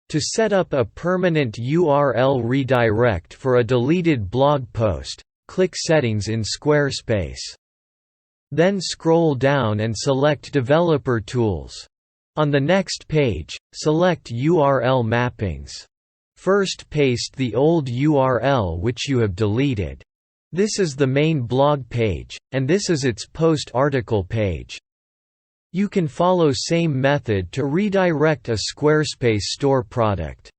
To set up a permanent URL redirect for a deleted blog post, click Settings in Squarespace. Then scroll down and select Developer Tools. On the next page, select URL mappings. First paste the old URL which you have deleted. This is the main blog page, and this is its post article page. You can follow same method to redirect a Squarespace store product.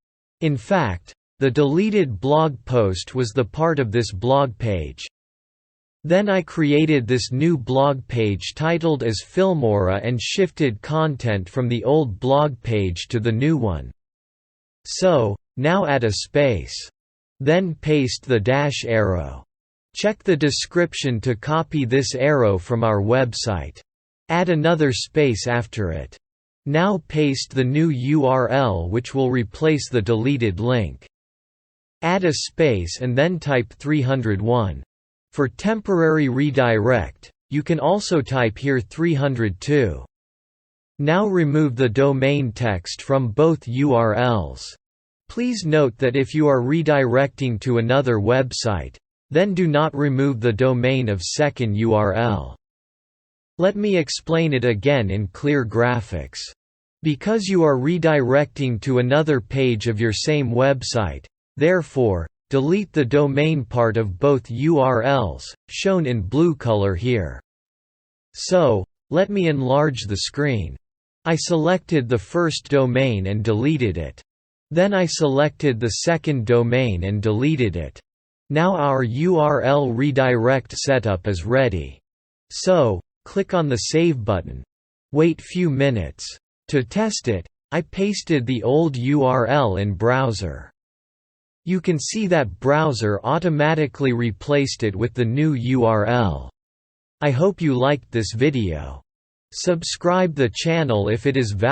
In fact, the deleted blog post was the part of this blog page. Then I created this new blog page titled as Filmora and shifted content from the old blog page to the new one. So, now add a space. Then paste the dash arrow. Check the description to copy this arrow from our website. Add another space after it. Now paste the new URL which will replace the deleted link. Add a space and then type 301. For temporary redirect, you can also type here 302. Now remove the domain text from both URLs. Please note that if you are redirecting to another website, then do not remove the domain of second URL. Let me explain it again in clear graphics. Because you are redirecting to another page of your same website, therefore, delete the domain part of both URLs, shown in blue color here. So, let me enlarge the screen. I selected the first domain and deleted it. Then I selected the second domain and deleted it. Now our URL redirect setup is ready. So, click on the Save button. Wait few minutes. To test it, I pasted the old URL in browser. You can see that browser automatically replaced it with the new URL. I hope you liked this video. Subscribe the channel if it is valuable.